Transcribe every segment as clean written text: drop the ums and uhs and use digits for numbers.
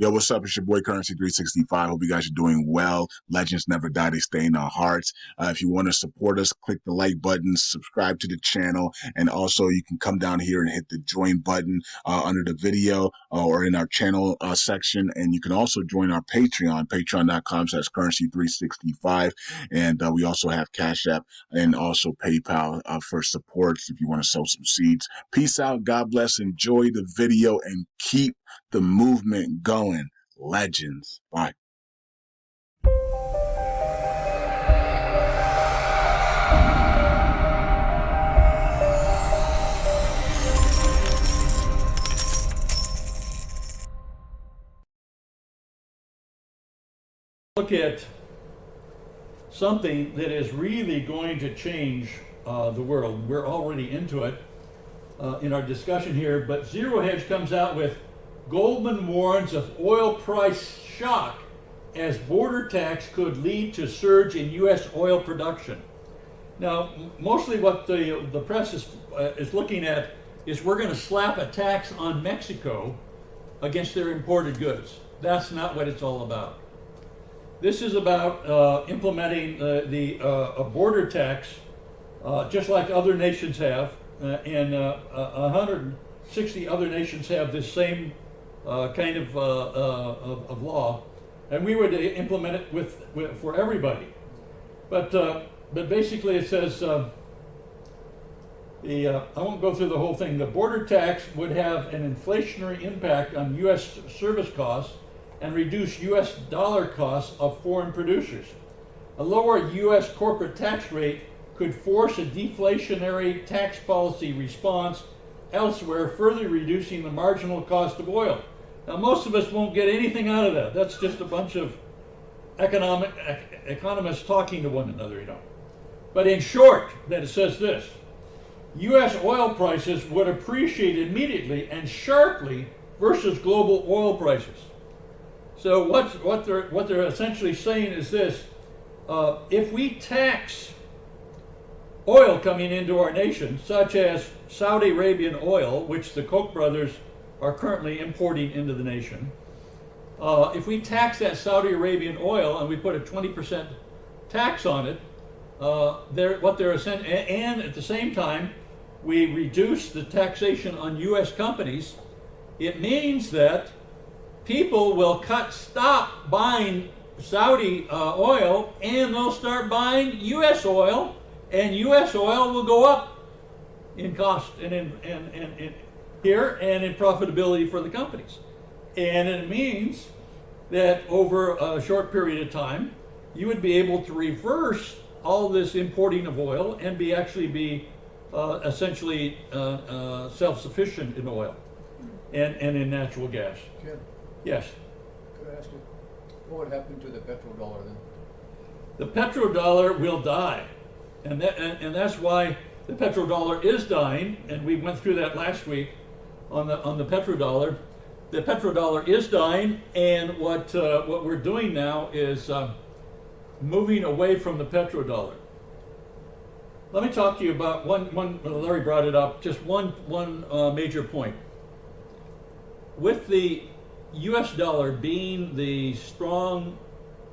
Yo, what's up? It's your boy Currency 365. Hope you guys are doing well. Legends never die, they stay in our hearts. If you want to support us, click the like button, subscribe to the channel, and also you can come down here and hit the join button under the video or in our channel section. And you can also join our Patreon, patreon.com/currency365. And we also have Cash App and also PayPal for support if you want to sow some seeds. Peace out. God bless. Enjoy the video and keep the movement going. Legends. Bye. Look at something that is really going to change the world. We're already into it in our discussion here, but Zero Hedge comes out with Goldman warns of oil price shock as border tax could lead to surge in U.S. oil production. Now, mostly what the press is looking at is we're going to slap a tax on Mexico against their imported goods. That's not what it's all about. This is about implementing a border tax, just like other nations have, and 160 other nations have this same kind of law, and we would implement it for everybody. But basically, it says I won't go through the whole thing. The border tax would have an inflationary impact on U.S. service costs and reduce U.S. dollar costs of foreign producers. A lower U.S. corporate tax rate could force a deflationary tax policy response elsewhere, further reducing the marginal cost of oil. Now, most of us won't get anything out of that. That's just a bunch of economists talking to one another, you know. But in short, that it says this: U.S. oil prices would appreciate immediately and sharply versus global oil prices. So what they're essentially saying is this: if we tax oil coming into our nation, such as Saudi Arabian oil, which the Koch brothers are currently importing into the nation, if we tax that Saudi Arabian oil and we put a 20% tax on it, and at the same time we reduce the taxation on U.S. companies, it means that people will stop buying Saudi oil, and they'll start buying U.S. oil, and U.S. oil will go up in cost and in here and in profitability for the companies. And it means that over a short period of time, you would be able to reverse all this importing of oil and be essentially self-sufficient in oil and in natural gas. Ken, Yes. could I ask you, what would happen to the petrodollar then? The petrodollar will die, and that's why the petrodollar is dying. And we went through that last week on the petrodollar. The petrodollar is dying, and what we're doing now is moving away from the petrodollar. Let me talk to you about one. Larry brought it up. Just one major point. With the U.S. dollar being the strong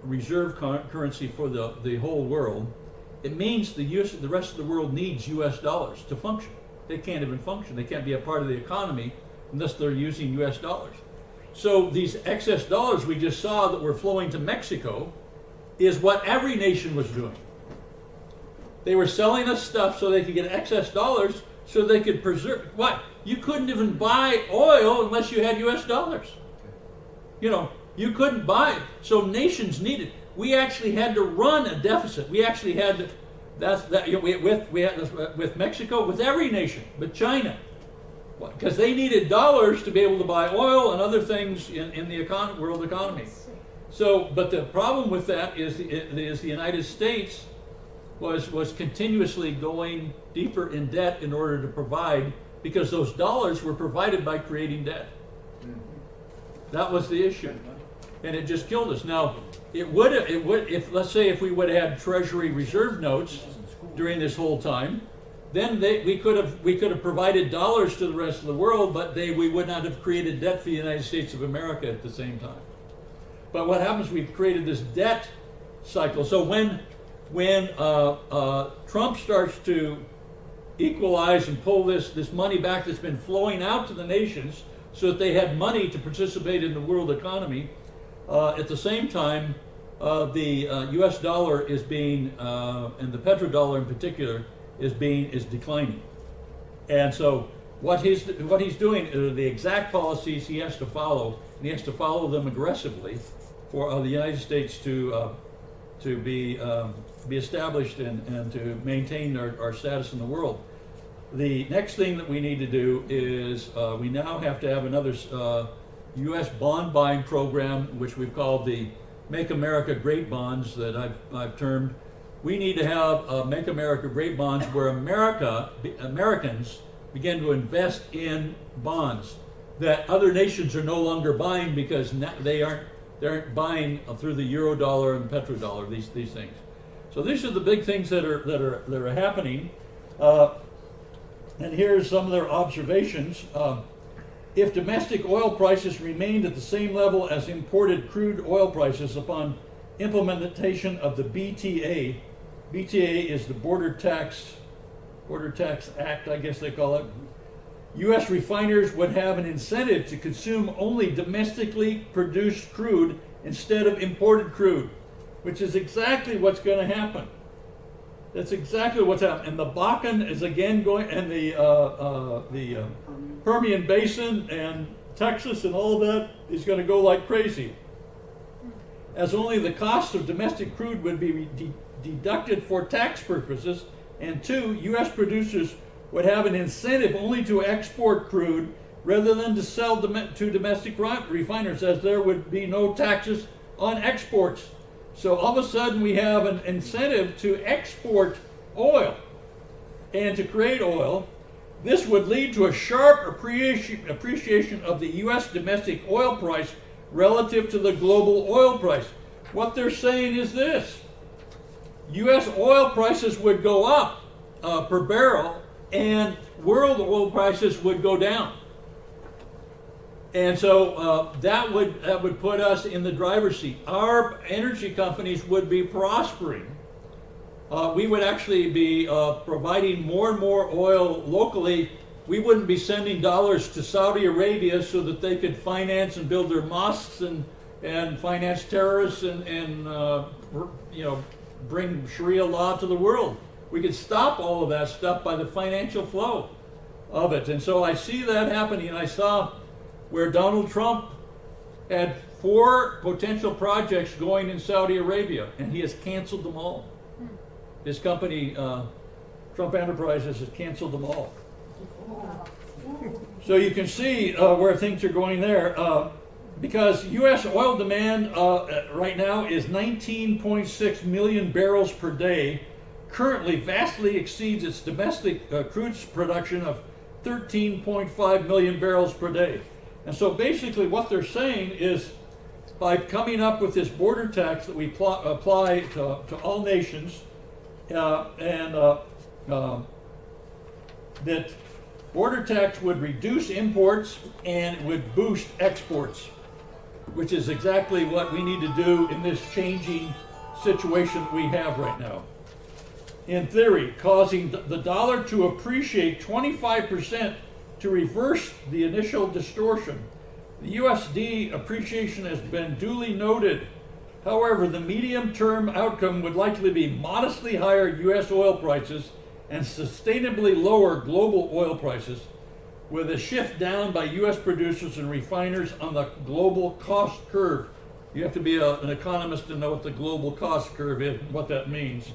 reserve currency for the whole world, it means the rest of the world needs U.S. dollars to function. They can't even function. They can't be a part of the economy unless they're using U.S. dollars. So these excess dollars we just saw that were flowing to Mexico is what every nation was doing. They were selling us stuff so they could get excess dollars so they could preserve. What? You couldn't even buy oil unless you had U.S. dollars. You know, you couldn't buy it. So nations needed. We actually had to run a deficit. We actually had to. With Mexico, with every nation, but China, because they needed dollars to be able to buy oil and other things in the world economy. So, but the problem with that is the United States was continuously going deeper in debt in order to provide, because those dollars were provided by creating debt. That was the issue, and it just killed us. Now, it would if let's say if we would have had Treasury reserve notes during this whole time, then we could have provided dollars to the rest of the world, but we would not have created debt for the United States of America at the same time. But what happens? We've created this debt cycle. So when Trump starts to equalize and pull this money back that's been flowing out to the nations, so that they had money to participate in the world economy, at the same time, the U.S. dollar is being, and the petrodollar in particular, is declining. And so what he's doing are the exact policies he has to follow, and he has to follow them aggressively for the United States to be established and to maintain our status in the world. The next thing that we need to do is we now have to have another U.S. bond buying program, which we've called the Make America Great bonds that I've termed. We need to have Make America Great bonds where Americans begin to invest in bonds that other nations are no longer buying because they aren't buying through the euro dollar and petrodollar, these things. So these are the big things that are happening. And here's some of their observations. If domestic oil prices remained at the same level as imported crude oil prices upon implementation of the BTA is the Border Tax Act, I guess they call it, U.S. refiners would have an incentive to consume only domestically produced crude instead of imported crude, which is exactly what's going to happen. That's exactly what's happening. And the Bakken is again going, and the Permian Basin and Texas and all of that is going to go like crazy, as only the cost of domestic crude would be deducted for tax purposes, and two, U.S. producers would have an incentive only to export crude rather than to sell to domestic refiners, as there would be no taxes on exports. So all of a sudden we have an incentive to export oil and to create oil. This would lead to a sharp appreciation of the U.S. domestic oil price relative to the global oil price. What they're saying is this: U.S. oil prices would go up per barrel, and world oil prices would go down. And so that would put us in the driver's seat. Our energy companies would be prospering. We would actually be providing more and more oil locally. We wouldn't be sending dollars to Saudi Arabia so that they could finance and build their mosques and finance terrorists and bring Sharia law to the world. We could stop all of that stuff by the financial flow of it. And so I see that happening. And I saw where Donald Trump had 4 potential projects going in Saudi Arabia, and he has canceled them all. His company, Trump Enterprises, has canceled them all. So you can see where things are going there. Because U.S. oil demand right now is 19.6 million barrels per day, currently vastly exceeds its domestic crude production of 13.5 million barrels per day. And so basically what they're saying is, by coming up with this border tax that we apply to all nations, that border tax would reduce imports and would boost exports, which is exactly what we need to do in this changing situation we have right now. In theory, causing the dollar to appreciate 25% to reverse the initial distortion. The USD appreciation has been duly noted. However, the medium-term outcome would likely be modestly higher U.S. oil prices and sustainably lower global oil prices, with a shift down by U.S. producers and refiners on the global cost curve. You have to be an economist to know what the global cost curve is, what that means.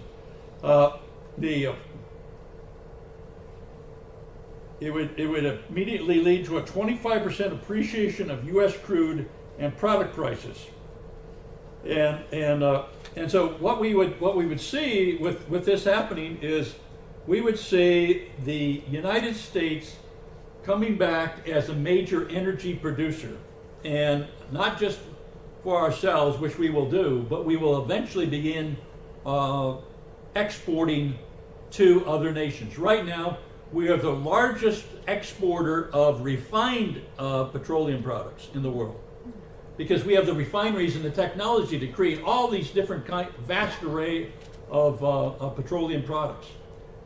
It would immediately lead to a 25% appreciation of U.S. crude and product prices, and so what we would see with this happening is we would see the United States coming back as a major energy producer, and not just for ourselves, which we will do, but we will eventually begin exporting to other nations. Right now, we are the largest exporter of refined petroleum products in the world, because we have the refineries and the technology to create all these different vast array of petroleum products.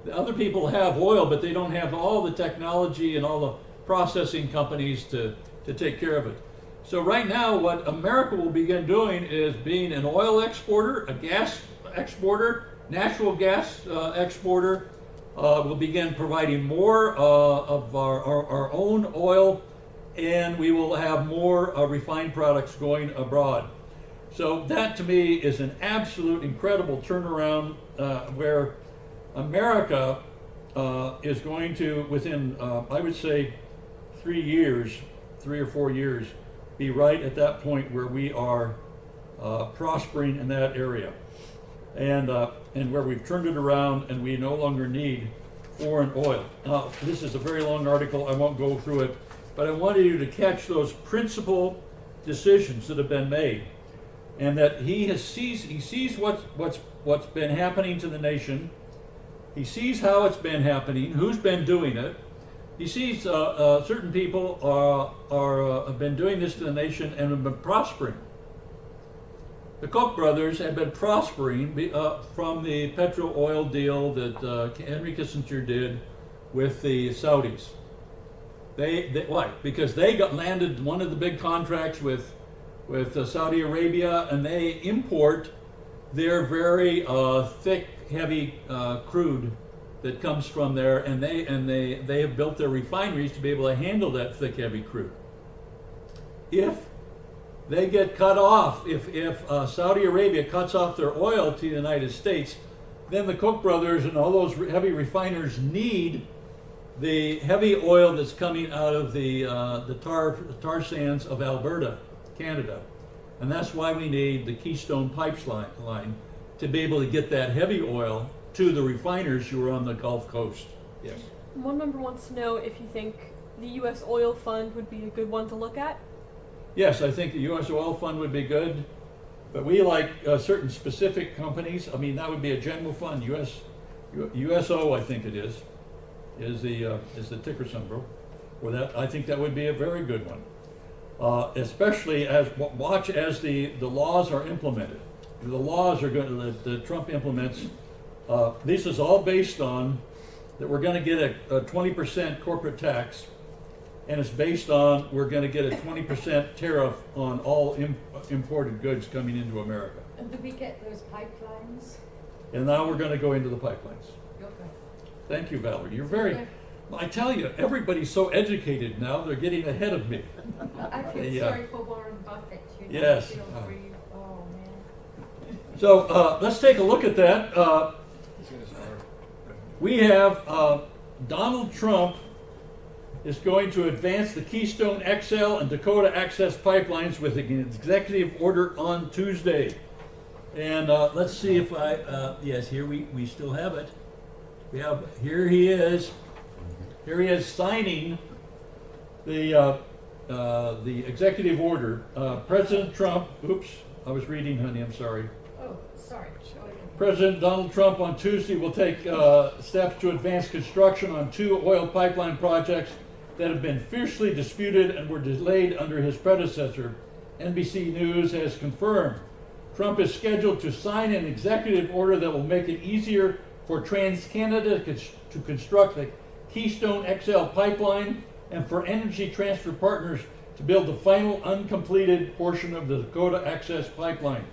The other people have oil, but they don't have all the technology and all the processing companies to take care of it. So right now, what America will begin doing is being an oil exporter, a gas exporter, natural gas exporter. We'll begin providing more of our own oil, and we will have more refined products going abroad. So that to me is an absolute incredible turnaround where America is going to, within I would say 3 or 4 years, be right at that point where we are prospering in that area, and where we've turned it around and we no longer need foreign oil. Now, this is a very long article, I won't go through it, but I wanted you to catch those principal decisions that have been made, and that he sees what's been happening to the nation. He sees how it's been happening, who's been doing it. He sees certain people have been doing this to the nation and have been prospering. The Koch brothers have been prospering from the petro oil deal that Henry Kissinger did with the Saudis. Why? Because they landed one of the big contracts with Saudi Arabia, and they import their very thick, heavy crude that comes from there, and they have built their refineries to be able to handle that thick, heavy crude. If they get cut off, if Saudi Arabia cuts off their oil to the United States, then the Koch brothers and all those heavy refiners need the heavy oil that's coming out of the tar sands of Alberta, Canada. And that's why we need the Keystone pipeline to be able to get that heavy oil to the refiners who are on the Gulf Coast. Yes. One member wants to know if you think the U.S. oil fund would be a good one to look at. Yes, I think the U.S. oil fund would be good, but we like certain specific companies. I mean, that would be a general fund. USO, I think it is the ticker symbol. Or that, I think that would be a very good one, especially as the laws are implemented. The laws are going that Trump implements. This is all based on that we're going to get a 20% corporate tax, and it's based on we're going to get a 20% tariff on all imported goods coming into America. And do we get those pipelines? And now we're going to go into the pipelines. Okay. Thank you, Valerie. You're very, I tell you, everybody's so educated now, they're getting ahead of me. I feel sorry for Warren Buffett. You know, Yes. I feel for you. Oh, man. So let's take a look at that. He's gonna start. We have Donald Trump is going to advance the Keystone XL and Dakota Access pipelines with an executive order on Tuesday. And let's see if yes, here we still have it. Here he is signing the executive order. President Trump, oops, I was reading, honey, I'm sorry. Oh, sorry. President Donald Trump on Tuesday will take steps to advance construction on 2 oil pipeline projects that have been fiercely disputed and were delayed under his predecessor. NBC News has confirmed Trump is scheduled to sign an executive order that will make it easier for TransCanada to construct the Keystone XL pipeline and for Energy Transfer Partners to build the final uncompleted portion of the Dakota Access pipeline.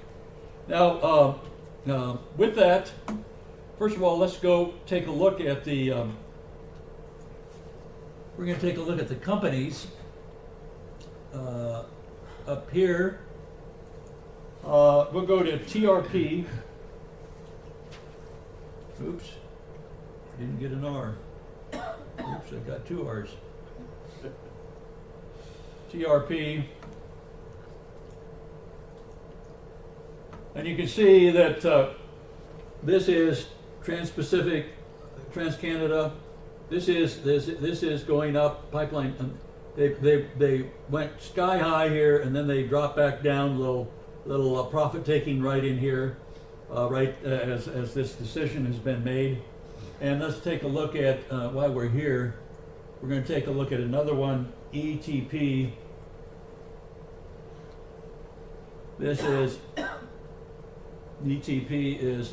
Now, with that, first of all, let's go take a look at the we're going to take a look at the companies up here. We'll go to TRP. Oops, didn't get an R. Oops, I got 2 R's. TRP. And you can see that this is Trans-Pacific, TransCanada. This is going up pipeline. And they went sky high here, and then they dropped back down. Little profit taking right in here, right as this decision has been made. And let's take a look at, while we're here, we're going to take a look at another one, ETP. This is, ETP is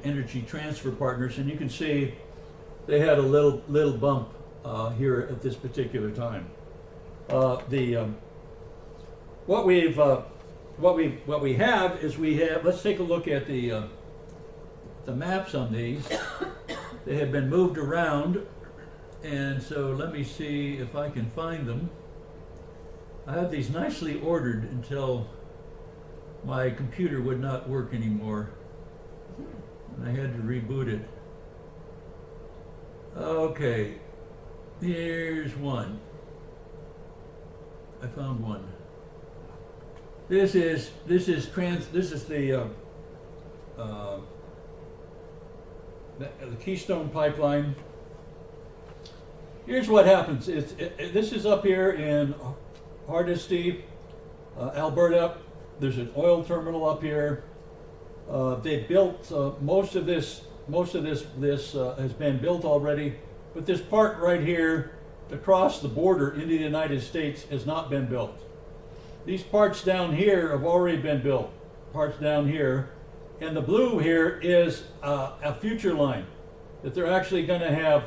Energy Transfer Partners, and you can see they had a little bump here at this particular time. What we have is let's take a look at the maps on these. They have been moved around, and so let me see if I can find them. I had these nicely ordered until my computer would not work anymore, and I had to reboot it. Okay, here's one. I found one. This is the Keystone Pipeline. Here's what happens. This is up here in Hardisty, Alberta. There's an oil terminal up here. They built most of this has been built already, but this part right here across the border into the United States has not been built. These parts down here have already been built, parts down here, and the blue here is a future line, that they're actually going to have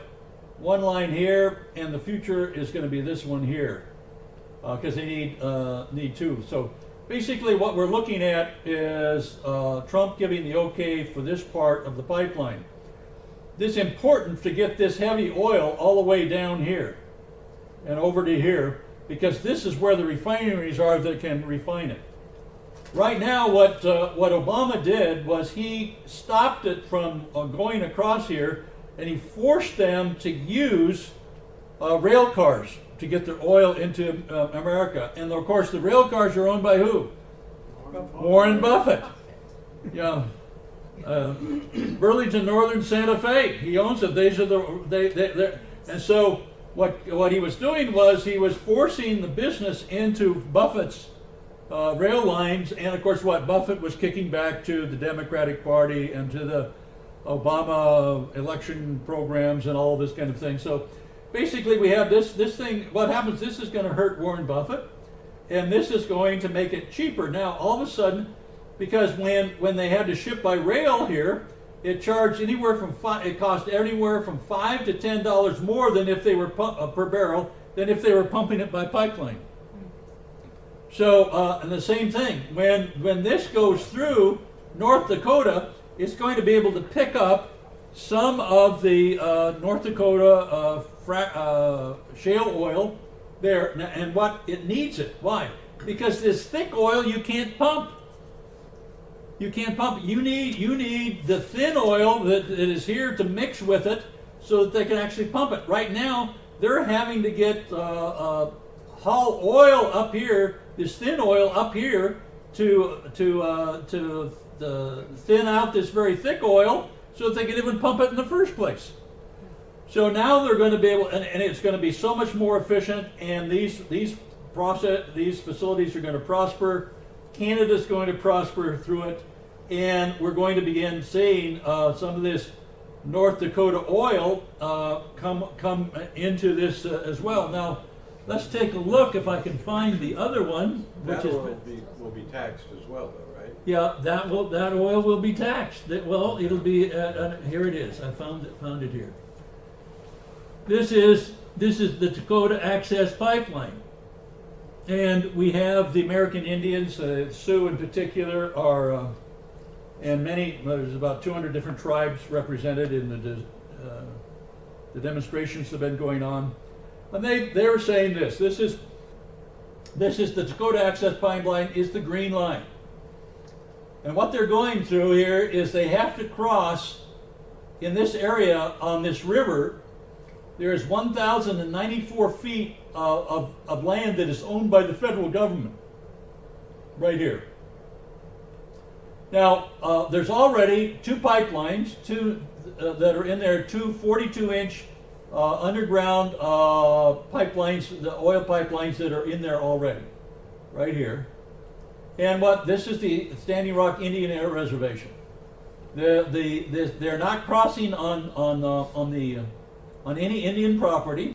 one line here, and the future is going to be this one here, because they need two. So basically what we're looking at is Trump giving the okay for this part of the pipeline. This is important to get this heavy oil all the way down here and over to here, because this is where the refineries are that can refine it. Right now, what Obama did was he stopped it from going across here, and he forced them to use rail cars to get their oil into America. And of course, the rail cars are owned by who? Warren Buffett. Yeah. Burlington Northern Santa Fe. He owns it. These are and so what he was doing was he was forcing the business into Buffett's rail lines, and of course what Buffett was kicking back to the Democratic Party and to the Obama election programs and all this kind of thing. So basically we have this thing. What happens, this is going to hurt Warren Buffett, and this is going to make it cheaper. Now all of a sudden, because when they had to ship by rail here, it charged anywhere from it cost anywhere from $5 to $10 more than if they were per barrel than if they were pumping it by pipeline. So and the same thing, when this goes through North Dakota, it's going to be able to pick up some of the North Dakota shale oil there, and what it needs it. Why? Because this thick oil you can't pump. You can't pump. You need the thin oil that is here to mix with it, so that they can actually pump it. Right now, they're having to get haul oil up here, this thin oil up here, to thin out this very thick oil, so that they can even pump it in the first place. So now they're going to be able, and it's going to be so much more efficient. And these facilities are going to prosper. Canada's going to prosper through it, and we're going to begin seeing some of this North Dakota oil come into this as well. Now, let's take a look if I can find the other one, which will be taxed as well, though, right? Yeah, that oil will be taxed. Well, it'll be here it is. I found it here. This is the Dakota Access Pipeline. And we have the American Indians, Sioux in particular, are, and there's about 200 different tribes represented in the demonstrations that have been going on. And they were saying this is the Dakota Access Pipeline is the green line. And what they're going through here is they have to cross in this area on this river. There is 1,094 feet of land that is owned by the federal government, right here. Now, there's already two pipelines, that are in there, two 42-inch underground pipelines, the oil pipelines that are in there already, right here. And this is the Standing Rock Indian Air Reservation. They're not crossing on any Indian property.